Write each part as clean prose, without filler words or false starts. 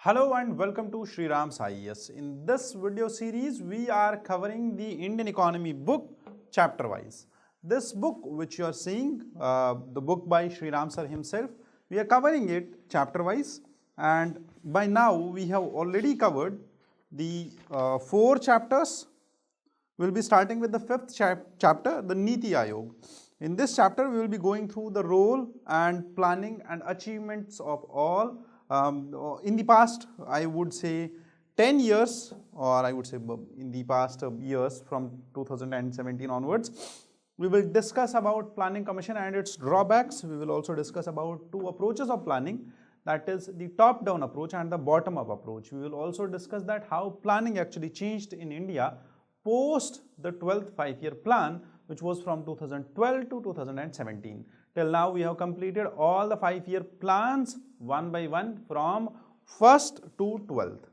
Hello and welcome to SRIRAM's IAS. In this video series, we are covering the Indian economy book chapter wise. This book which you are seeing, the book by SRIRAM sir himself, we are covering it chapter wise, and by now we have already covered the 4 chapters. We will be starting with the 5th chapter, the Niti Ayog. In this chapter, we will be going through the role and planning and achievements of all in the past, I would say 10 years, or I would say in the past years from 2017 onwards. We will discuss about planning commission and its drawbacks. We will also discuss about 2 approaches of planning, that is the top-down approach and the bottom-up approach. We will also discuss that how planning actually changed in India post the 12th 5-year plan, which was from 2012 to 2017. Till now, we have completed all the 5-year plans one by one from 1st to 12th.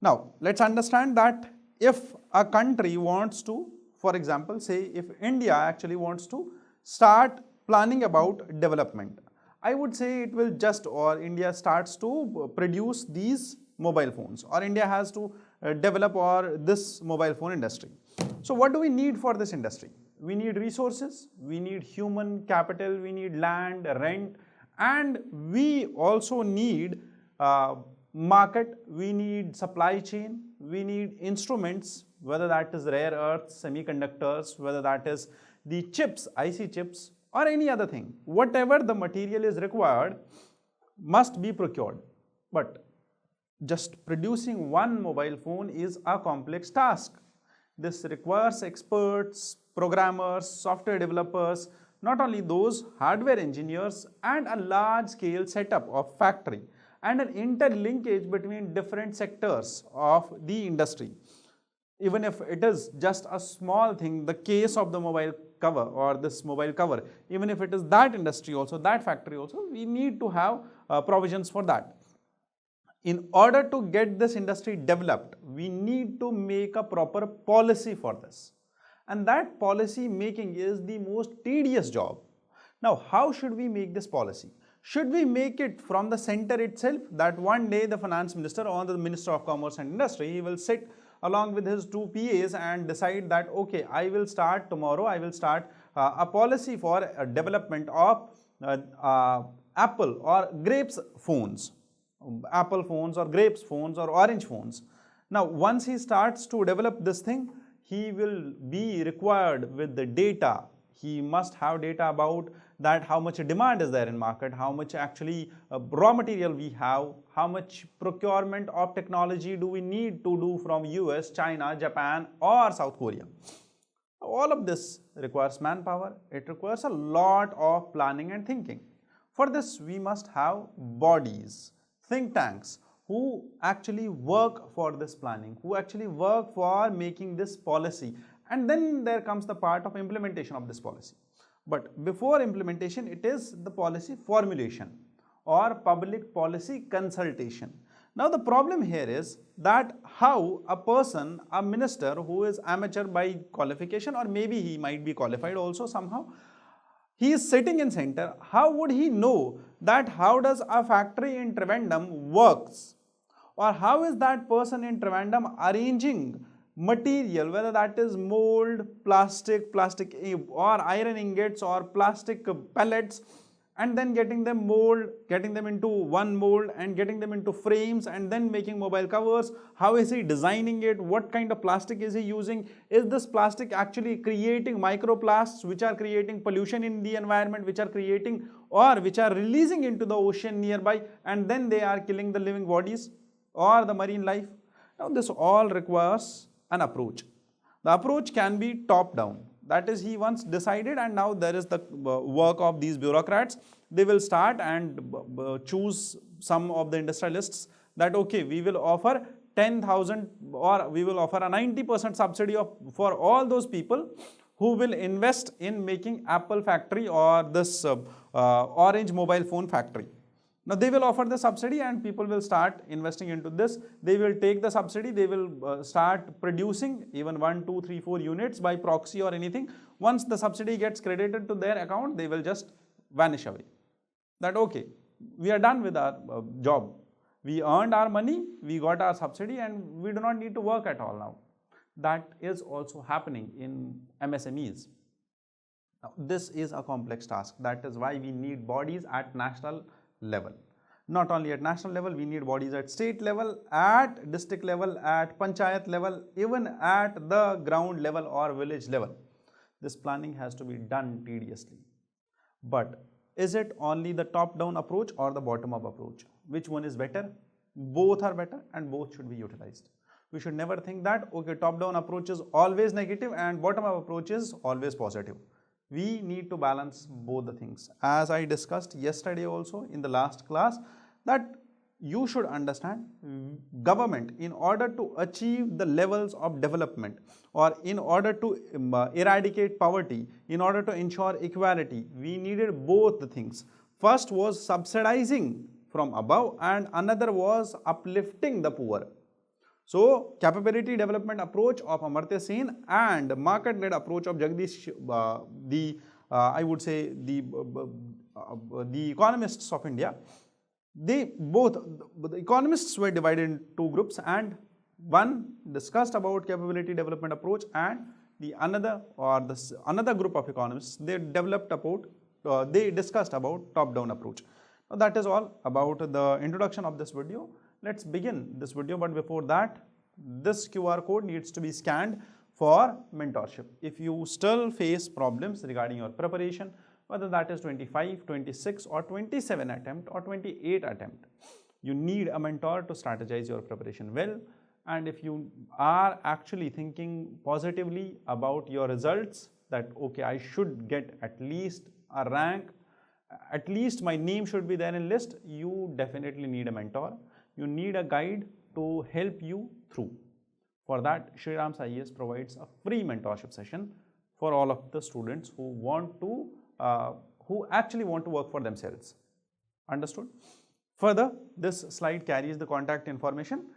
Now, let's understand that if a country wants to, for example, say if India actually wants to start planning about development, I would say it will just, or India starts to produce these mobile phones, or India has to develop or this mobile phone industry. So what do we need for this industry? We need resources, we need human capital, we need land, rent, and we also need market, we need supply chain, we need instruments, whether that is rare earths, semiconductors, whether that is the chips, IC chips, or any other thing. Whatever the material is required must be procured. But just producing one mobile phone is a complex task. This requires experts, programmers, software developers, not only those, hardware engineers, and a large-scale setup of factory and an interlinkage between different sectors of the industry. Even if it is just a small thing, the case of the mobile cover or this mobile cover, even if it is that industry also, that factory also, we need to have provisions for that. In order to get this industry developed, we need to make a proper policy for this. And that policy making is the most tedious job. Now, how should we make this policy? Should we make it from the center itself, that one day the finance minister or the minister of commerce and industry, he will sit along with his 2 PAs and decide that, okay, I will start tomorrow, I will start a policy for development of Apple or grapes phones. Apple phones or grapes phones or orange phones. Now, once he starts to develop this thing, he will be required with the data. He must have data about that, how much demand is there in market, how much actually raw material we have, how much procurement of technology do we need to do from US, China, Japan or South Korea. All of this requires manpower. It requires a lot of planning and thinking. For this, we must have bodies, think tanks, who actually work for this planning, who actually work for making this policy. And then there comes the part of implementation of this policy. But before implementation, it is the policy formulation or public policy consultation. Now, the problem here is that how a person, a minister who is amateur by qualification, or maybe he might be qualified also somehow, he is sitting in center, how would he know that how does a factory in Trivandrum works? Or how is that person in Trivandrum arranging material, whether that is mold, plastic or iron ingots or plastic pellets, and then getting them mold, getting them into one mold and getting them into frames and then making mobile covers. How is he designing it? What kind of plastic is he using? Is this plastic actually creating microplasts which are creating pollution in the environment, which are creating or which are releasing into the ocean nearby, and then they are killing the living bodies or the marine life? Now, this all requires an approach. The approach can be top down. That is, he once decided, and now there is the work of these bureaucrats. They will start and choose some of the industrialists that, okay, we will offer 10,000 or we will offer a 90% subsidy for all those people who will invest in making Apple factory or this orange mobile phone factory. Now, they will offer the subsidy and people will start investing into this. They will take the subsidy, they will start producing even 1, 2, 3, 4 units by proxy or anything. Once the subsidy gets credited to their account, they will just vanish away. That, okay, we are done with our job. We earned our money, we got our subsidy, and we do not need to work at all now. That is also happening in MSMEs. Now, this is a complex task. That is why we need bodies at national level. Not only at national level, we need bodies at state level, at district level, at panchayat level, even at the ground level or village level. This planning has to be done tediously. But is it only the top-down approach or the bottom-up approach? Which one is better? Both are better and both should be utilized. We should never think that, okay, top-down approach is always negative and bottom-up approach is always positive. We need to balance both the things. As I discussed yesterday also in the last class, that you should understand government, in order to achieve the levels of development or in order to eradicate poverty, in order to ensure equality, we needed both the things. First was subsidizing from above and another was uplifting the poor. So, capability development approach of Amartya Sen and market-led approach of Jagdish, I would say the economists of India, the economists were divided in two groups, and one discussed about capability development approach, and the another group of economists, they discussed about top-down approach. Now, that is all about the introduction of this video. Let's begin this video, but before that, this QR code needs to be scanned for mentorship. If you still face problems regarding your preparation, whether that is 25, 26 or 27 attempt or 28 attempt, you need a mentor to strategize your preparation well. And if you are actually thinking positively about your results, that okay, I should get at least a rank, at least my name should be there in list, you definitely need a mentor. You need a guide to help you through. For that, SRIRAM IAS provides a free mentorship session for all of the students who actually want to work for themselves. Understood? Further, this slide carries the contact information.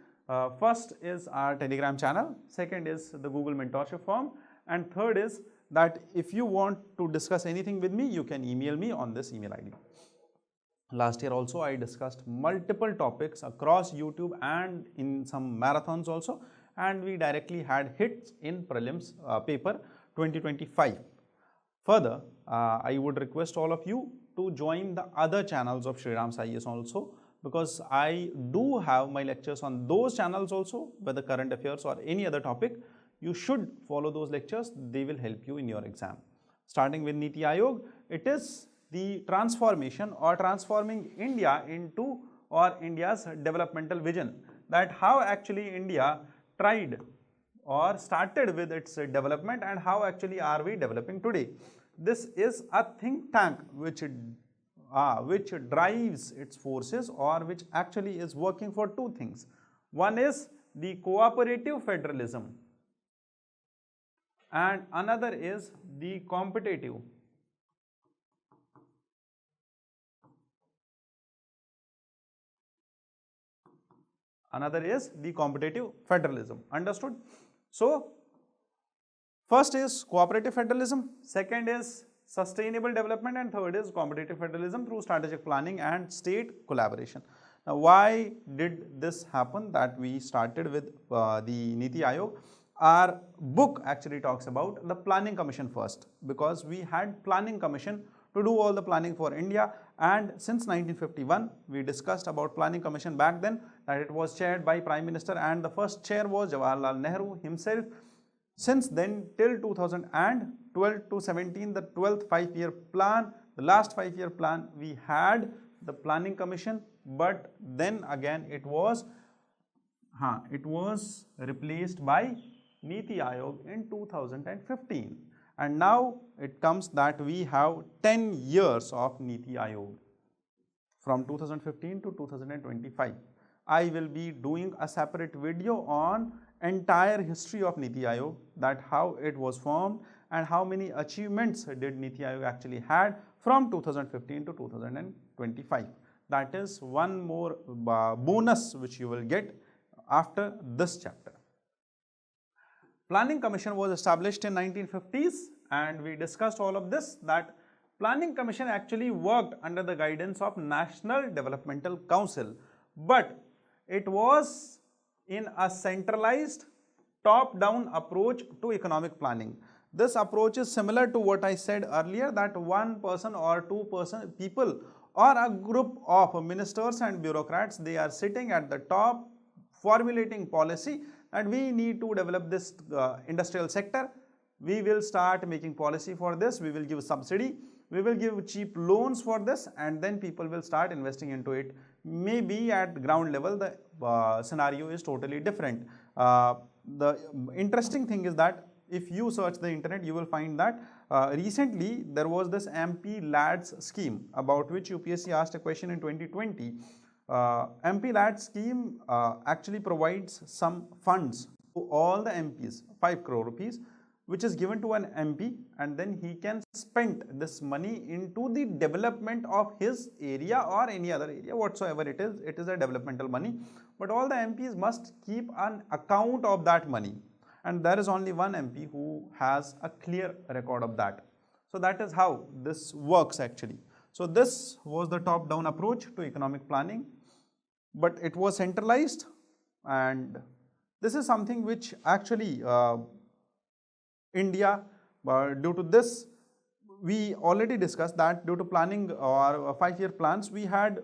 First is our Telegram channel, second is the Google mentorship form, and third is that if you want to discuss anything with me, you can email me on this email ID. Last year also I discussed multiple topics across YouTube and in some marathons also, and we directly had hits in prelims paper 2025. Further, I would request all of you to join the other channels of SRIRAM IAS also, because I do have my lectures on those channels also, whether current affairs or any other topic. You should follow those lectures, they will help you in your exam. Starting with Niti Aayog, it is the transformation or transforming India into or India's developmental vision, that how actually India tried or started with its development and how actually are we developing today. This is a think tank which drives its forces or which actually is working for two things. One is the cooperative federalism and another is the competitive. Another is the competitive federalism. Understood? So, first is cooperative federalism, second is sustainable development, and third is competitive federalism through strategic planning and state collaboration. Now, why did this happen that we started with the Niti Aayog? Our book actually talks about the planning commission first, because we had planning commission to do all the planning for India, and since 1951 we discussed about planning commission back then, that it was chaired by Prime Minister and the first chair was Jawaharlal Nehru himself. Since then till 2012 to 17, the 12th 5-year plan, the last 5-year plan, we had the planning commission, but then again it was replaced by Niti Aayog in 2015. And now it comes that we have 10 years of Niti Aayog from 2015 to 2025. I will be doing a separate video on entire history of Niti Aayog, that how it was formed and how many achievements did Niti Aayog actually had from 2015 to 2025. That is one more bonus which you will get after this chapter. Planning Commission was established in 1950s, and we discussed all of this, that Planning Commission actually worked under the guidance of National Developmental Council, but it was in a centralized top-down approach to economic planning. This approach is similar to what I said earlier, that one person or two people or a group of ministers and bureaucrats, they are sitting at the top formulating policy, and we need to develop this industrial sector. We will start making policy for this, we will give subsidy, we will give cheap loans for this, and then people will start investing into it. Maybe at ground level the scenario is totally different. The interesting thing is that if you search the internet, you will find that recently there was this MP Lads scheme about which UPSC asked a question in 2020. MP Lads scheme actually provides some funds to all the MPs, 5 crore rupees, which is given to an MP, and then he can spend this money into the development of his area or any other area whatsoever it is a developmental money. But all the MPs must keep an account of that money, and there is only one MP who has a clear record of that. So that is how this works actually. So this was the top-down approach to economic planning, but it was centralized, and this is something which actually India, due to this, we already discussed that due to planning or 5-year plans, we had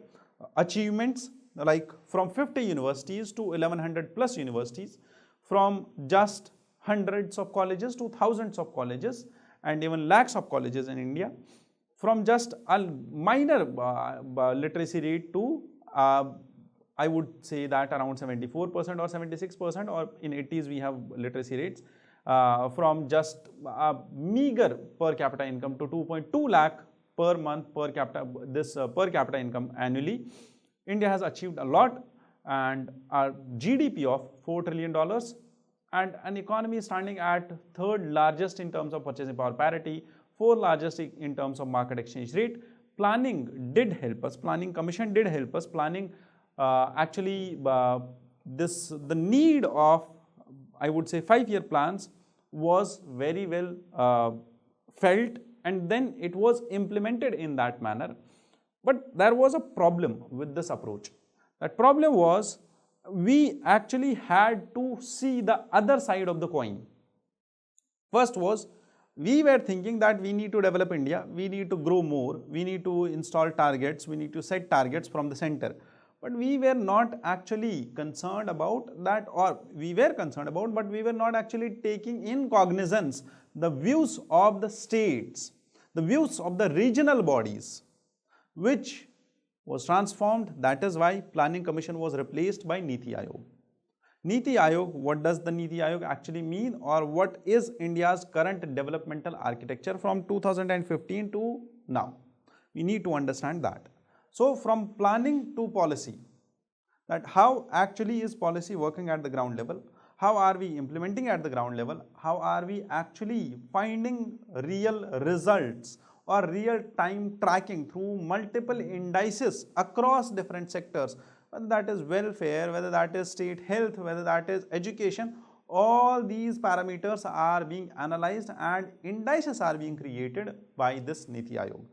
achievements like from 50 universities to 1100 plus universities, from just hundreds of colleges to thousands of colleges, and even lakhs of colleges in India, from just a minor literacy rate to I would say that around 74% or 76%, or in 80s we have literacy rates, from just a meager per capita income to 2.2 lakh per month per capita, this per capita income annually. India has achieved a lot, and our GDP of $4 trillion and an economy standing at 3rd largest in terms of purchasing power parity, 4th largest in terms of market exchange rate. Planning did help us, planning commission did help us. Planning actually the need of, I would say, 5-year plans was very well felt, and then it was implemented in that manner. But there was a problem with this approach. That problem was, we actually had to see the other side of the coin. First was, we were thinking that we need to develop India, we need to grow more, we need to install targets, we need to set targets from the center. But we were not actually concerned about that, or we were concerned about, but we were not actually taking in cognizance the views of the states, the views of the regional bodies, which was transformed. That is why Planning Commission was replaced by Niti Aayog. Niti Aayog, what does the Niti Aayog actually mean, or what is India's current developmental architecture from 2015 to now? We need to understand that. So from planning to policy, that how actually is policy working at the ground level, how are we implementing at the ground level, how are we actually finding real results or real time tracking through multiple indices across different sectors, whether that is welfare, whether that is state health, whether that is education. All these parameters are being analyzed and indices are being created by this Niti Aayog.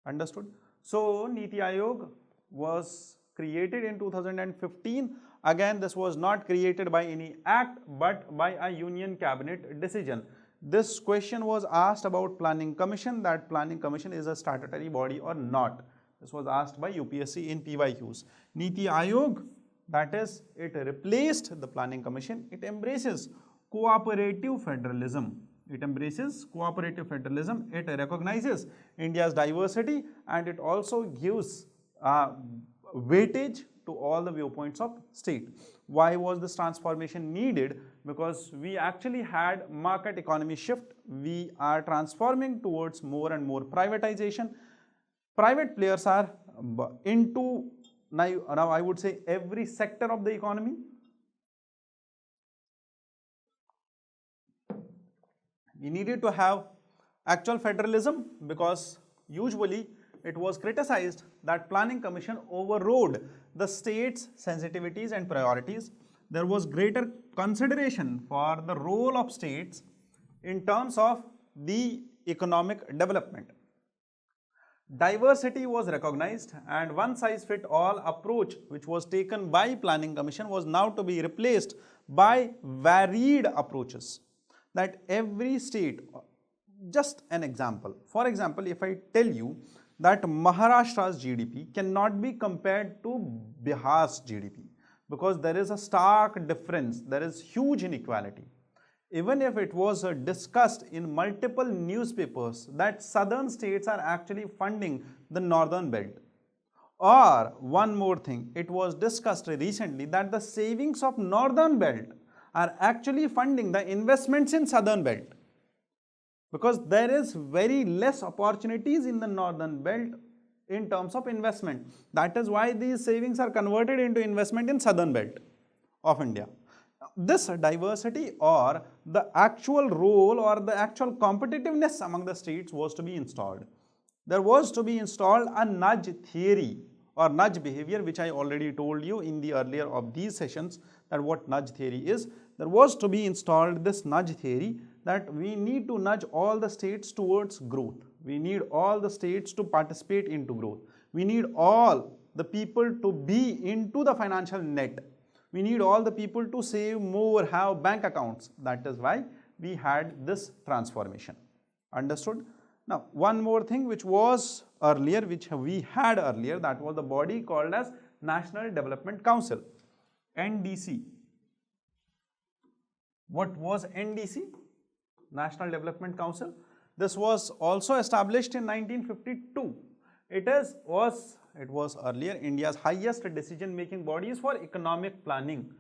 Understood? So Niti Aayog was created in 2015. Again, this was not created by any act but by a union cabinet decision. This question was asked about Planning Commission, that Planning Commission is a statutory body or not. This was asked by UPSC in PYQs. Niti Aayog, that is, it replaced the Planning Commission. It embraces cooperative federalism. It embraces cooperative federalism. It recognizes India's diversity, and it also gives weightage to all the viewpoints of state. Why was this transformation needed? Because we actually had market economy shift. We are transforming towards more and more privatization. Private players are into now I would say every sector of the economy. We needed to have actual federalism, because usually it was criticized that Planning Commission overrode the state's sensitivities and priorities. There was greater consideration for the role of states in terms of the economic development. diversity was recognized, and one size fit all approach which was taken by Planning Commission was now to be replaced by varied approaches, that every state, just an example, for example, if I tell you that Maharashtra's GDP cannot be compared to Bihar's GDP, because there is a stark difference, there is huge inequality. Even if it was discussed in multiple newspapers that southern states are actually funding the northern belt. Or one more thing, it was discussed recently that the savings of northern belt are actually funding the investments in southern belt, because there is very less opportunities in the northern belt in terms of investment. That is why these savings are converted into investment in southern belt of India. This diversity or the actual role or the actual competitiveness among the states was to be installed. There was to be installed a nudge theory or nudge behavior, which I already told you in the earlier of these sessions that what nudge theory is. There was to be installed this nudge theory that we need to nudge all the states towards growth. We need all the states to participate into growth. We need all the people to be into the financial net. We need all the people to save more, have bank accounts. That is why we had this transformation. Understood? Now, one more thing which was earlier, which we had earlier, that was the body called as National Development Council, NDC. What was NDC? National Development Council. This was also established in 1952. It was earlier India's highest decision-making bodies for economic planning.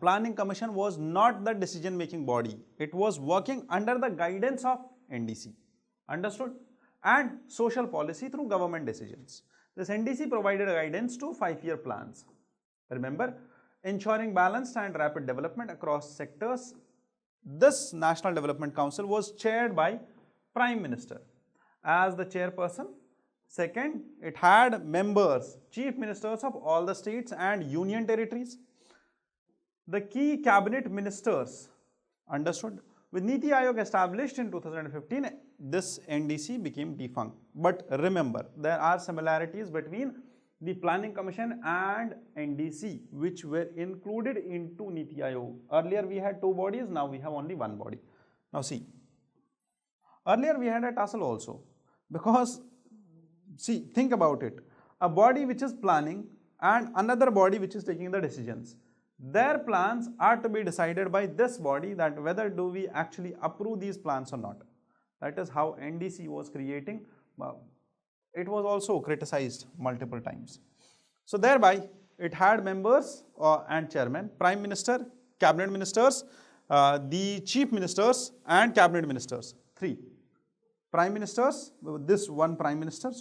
Planning Commission was not the decision-making body. It was working under the guidance of NDC. Understood? And social policy through government decisions. This NDC provided guidance to 5-year plans. Remember, ensuring balanced and rapid development across sectors. This National Development Council was chaired by Prime Minister as the chairperson. Second, it had members, chief ministers of all the states and union territories. The key cabinet ministers, understood. With Niti Aayog established in 2015, this NDC became defunct. But remember, there are similarities between the Planning Commission and NDC, which were included into Niti Aayog. Earlier we had 2 bodies, now we have only 1 body. Now see, earlier we had a tussle also, because see, think about it, a body which is planning and another body which is taking the decisions. Their plans are to be decided by this body, that whether do we actually approve these plans or not. That is how NDC was creating. It was also criticized multiple times. So thereby it had members and chairman, prime minister, cabinet ministers, the chief ministers and cabinet ministers. 3 prime ministers, this one prime minister,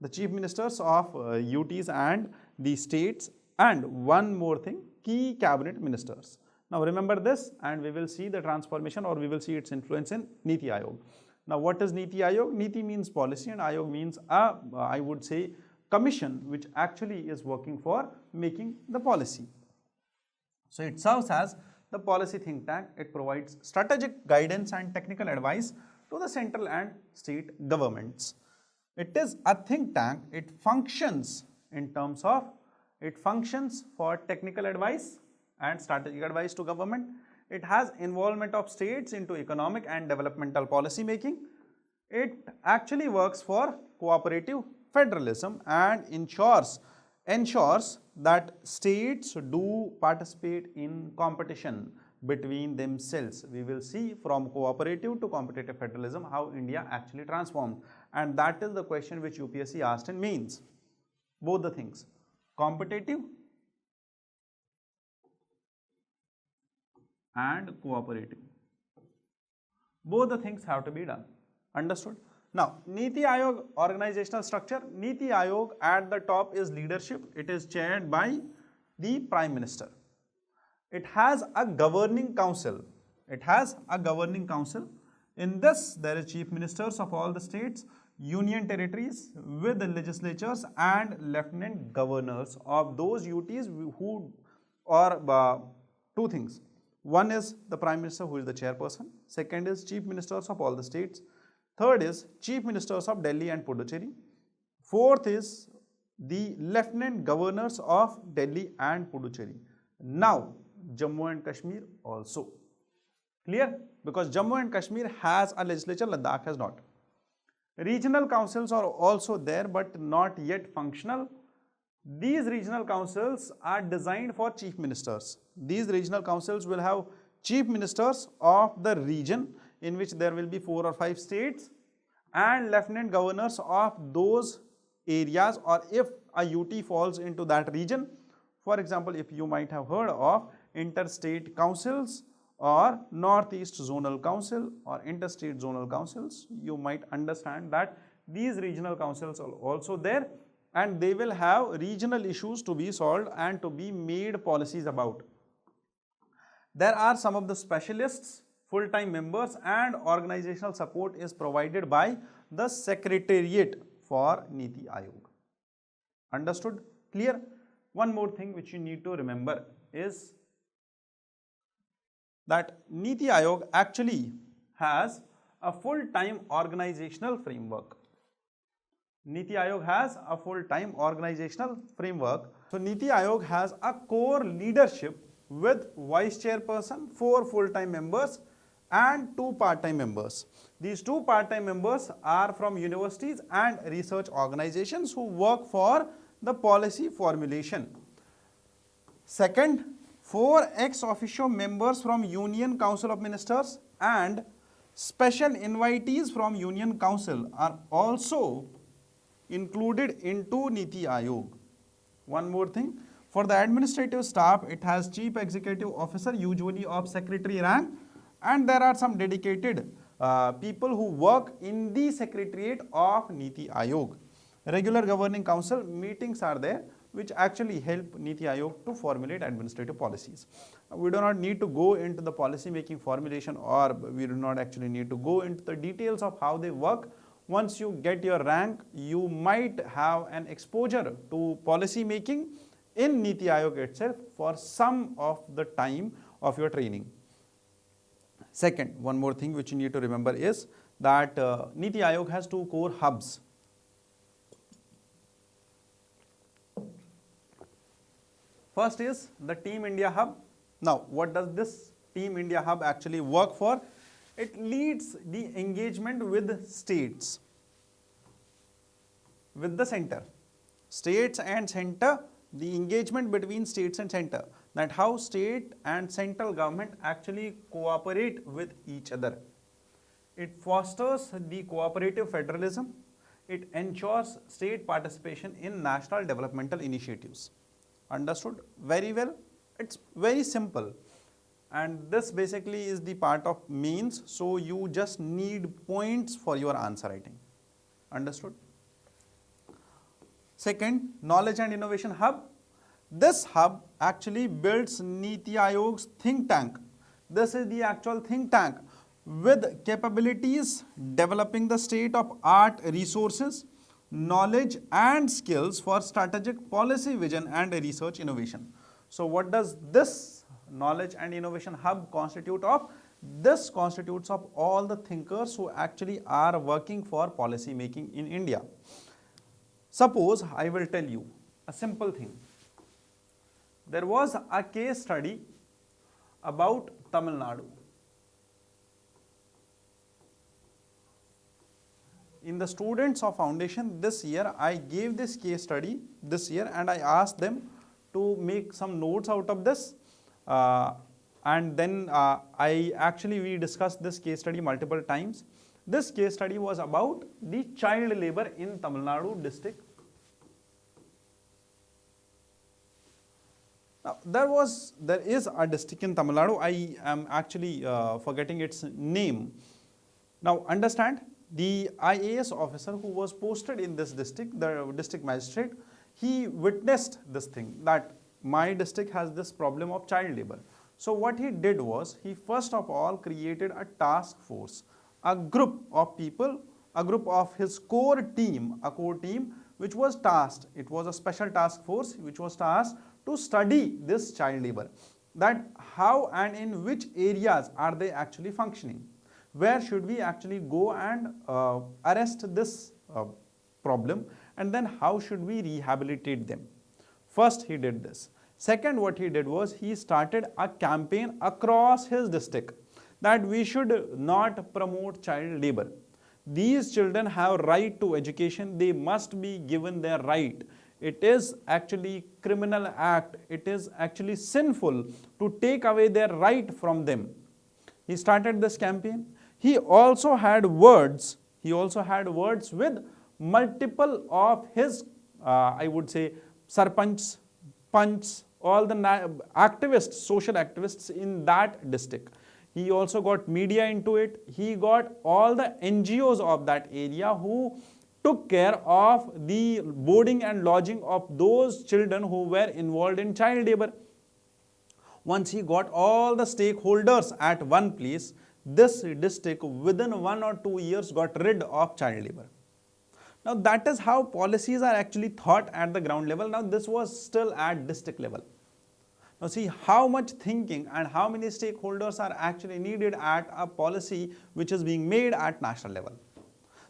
the chief ministers of UTs and the states, and one more thing, key cabinet ministers. Now remember this, and we will see the transformation, or we will see its influence in Niti Aayog. Now what is Niti Aayog? Niti means policy and Aayog means I would say commission which actually is working for making the policy. So it serves as the policy think tank. It provides strategic guidance and technical advice to the central and state governments. It is a think tank. It functions for technical advice and strategic advice to government. It has involvement of states into economic and developmental policy making. It actually works for cooperative federalism and ensures that states do participate in competition between themselves. We will see from cooperative to competitive federalism how India actually transformed, and that is the question which UPSC asked in mains. Both the things, competitive and cooperative, both the things have to be done. Understood? Now Niti Aayog organizational structure. Niti Aayog at the top is leadership. It is chaired by the Prime Minister. It has a governing council. In this there is chief ministers of all the states, union territories with the legislatures and lieutenant governors of those UTs who are 2 things. One is the Prime Minister, who is the chairperson. Second is chief ministers of all the states. Third is Chief Ministers of Delhi and Puducherry. Fourth is the Lieutenant Governors of Delhi and Puducherry. Now, Jammu and Kashmir also. Clear? Because Jammu and Kashmir has a legislature, Ladakh has not. Regional councils are also there but not yet functional. These regional councils are designed for chief ministers. These regional councils will have chief ministers of the region in which there will be 4 or 5 states and lieutenant governors of those areas, or if a UT falls into that region. For example, if you might have heard of interstate councils or Northeast Zonal Council or interstate zonal councils, you might understand that these regional councils are also there and they will have regional issues to be solved and to be made policies about. There are some of the specialists, full-time members, and organizational support is provided by the Secretariat for Niti Aayog. Understood? Clear? One more thing which you need to remember is that Niti Aayog actually has a full-time organizational framework. Niti Aayog has a full-time organizational framework. So Niti Aayog has a core leadership with vice chairperson, 4 full-time members and 2 part-time members. These 2 part-time members are from universities and research organizations who work for the policy formulation. Second, 4 ex officio members from Union Council of Ministers and special invitees from Union Council are also included into Niti Aayog. One more thing, for the administrative staff, it has Chief Executive Officer, usually of Secretary rank, and there are some dedicated people who work in the Secretariat of Niti Aayog. Regular Governing Council meetings are there which actually help Niti Aayog to formulate administrative policies. We do not need to go into the policy making formulation, or we do not actually need to go into the details of how they work. Once you get your rank, you might have an exposure to policy making in Niti Aayog itself for some of the time of your training. Second, one more thing which you need to remember is that Niti Aayog has 2 core hubs. First is the Team India Hub. Now, what does this Team India Hub actually work for? It leads the engagement with states, with the center. States and center, the engagement between states and center, that how state and central government actually cooperate with each other. It fosters the cooperative federalism. It ensures state participation in national developmental initiatives. Understood? Very well. It's very simple. And this basically is the part of mains. So you just need points for your answer writing. Understood? Second, Knowledge and Innovation Hub. This hub actually builds Niti Aayog's think tank. This is the actual think tank with capabilities developing the state-of-art resources, knowledge and skills for strategic policy vision and research innovation. So what does this Knowledge and Innovation Hub constitute of? This constitutes of all the thinkers who actually are working for policy making in India. Suppose I will tell you a simple thing. There was a case study about Tamil Nadu. In the students of foundation this year, I gave this case study this year and I asked them to make some notes out of this. And then we discussed this case study multiple times. This case study was about the child labor in Tamil Nadu district. Now, there is a district in Tamil Nadu. I am actually forgetting its name. Now, understand, the IAS officer who was posted in this district, the district magistrate, he witnessed this thing that my district has this problem of child labor. So what he did was, he first of all created a task force, a group of people, a group of his core team, a core team which was tasked, it was a special task force which was tasked to study this child labor, that how and in which areas are they actually functioning, where should we actually go and arrest this problem, and then how should we rehabilitate them. First he did this. Second, what he did was he started a campaign across his district that we should not promote child labor. These children have right to education, they must be given their right. It is actually criminal act, it is actually sinful to take away their right from them. He started this campaign. He also had words with multiple of his, I would say, sarpanchs, punchs, all the activists, social activists in that district. He also got media into it. He got all the NGOs of that area who took care of the boarding and lodging of those children who were involved in child labor. Once he got all the stakeholders at one place, this district within 1 or 2 years got rid of child labor. Now that is how policies are actually thought at the ground level. Now this was still at district level. Now see how much thinking and how many stakeholders are actually needed at a policy which is being made at national level.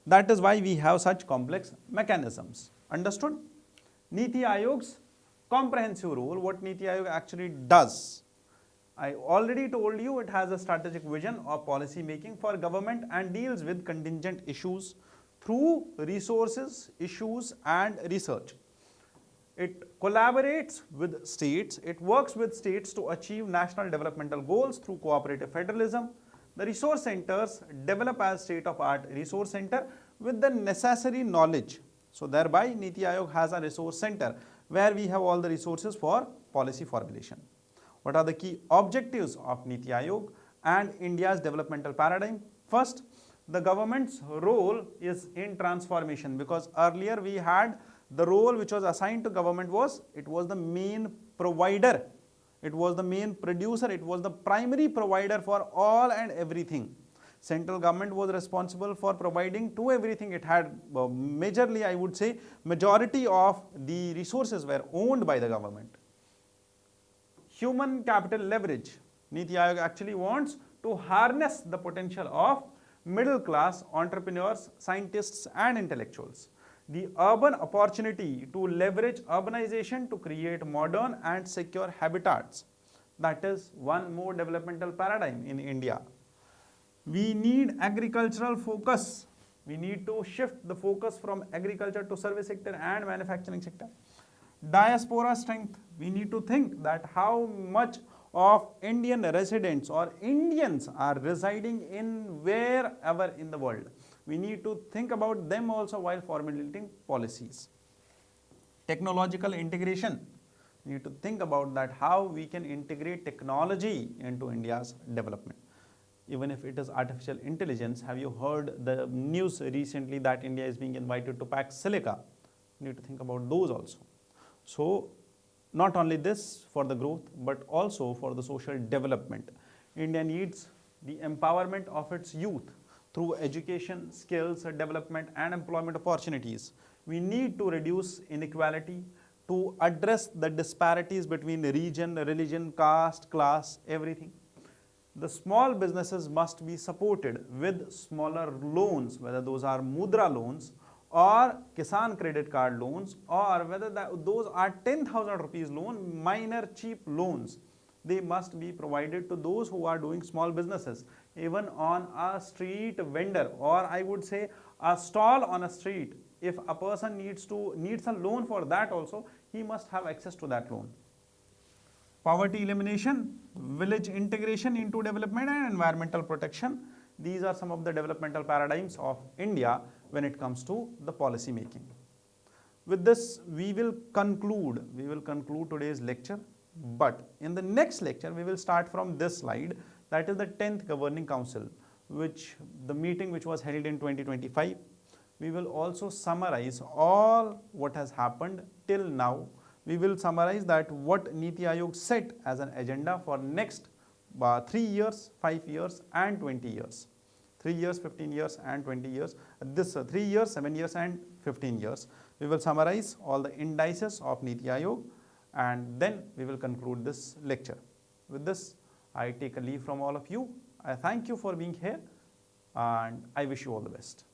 That is why we have such complex mechanisms. Understood? Niti Ayog's comprehensive role, what Niti Ayog actually does. I already told you it has a strategic vision of policy making for government and deals with contingent issues through resources, issues and research. It collaborates with states, it works with states to achieve national developmental goals through cooperative federalism. The resource centers develop as state-of-art resource center with the necessary knowledge. So thereby Niti Ayog has a resource center where we have all the resources for policy formulation. What are the key objectives of Niti Ayog and India's developmental paradigm? First, the government's role is in transformation, because earlier we had the role which was assigned to government was, it was the main provider, it was the main producer, it was the primary provider for all and everything. Central government was responsible for providing to everything. It had majorly, I would say, majority of the resources were owned by the government. Human capital leverage. Niti Ayog actually wants to harness the potential of middle class entrepreneurs, scientists and intellectuals. The urban opportunity to leverage urbanization to create modern and secure habitats. That is one more developmental paradigm in India. We need agricultural focus. We need to shift the focus from agriculture to service sector and manufacturing sector. Diaspora strength. We need to think that how much of Indian residents or Indians are residing in wherever in the world. We need to think about them also while formulating policies. Technological integration. We need to think about that how we can integrate technology into India's development. Even if it is artificial intelligence, have you heard the news recently that India is being invited to pack silica? We need to think about those also. So, not only this for the growth, but also for the social development. India needs the empowerment of its youth through education, skills, development and employment opportunities. We need to reduce inequality, to address the disparities between region, religion, caste, class, everything. The small businesses must be supported with smaller loans, whether those are mudra loans or Kisan credit card loans, or whether those are 10,000 rupees loan, minor cheap loans. They must be provided to those who are doing small businesses. Even on a street vendor, or I would say a stall on a street, if a person needs a loan for that also, he must have access to that loan. Poverty elimination, village integration into development and environmental protection. These are some of the developmental paradigms of India when it comes to the policy making. With this, we will conclude today's lecture. But in the next lecture, we will start from this slide, that is the 10th Governing Council, the meeting which was held in 2025. We will also summarize all what has happened till now. We will summarize that what Niti Ayog set as an agenda for next 3 years, 5 years and 20 years. 3 years, 15 years and 20 years. This 3 years, 7 years and 15 years. We will summarize all the indices of Niti Ayog and then we will conclude this lecture. With this, I take a leave from all of you. I thank you for being here. and I wish you all the best.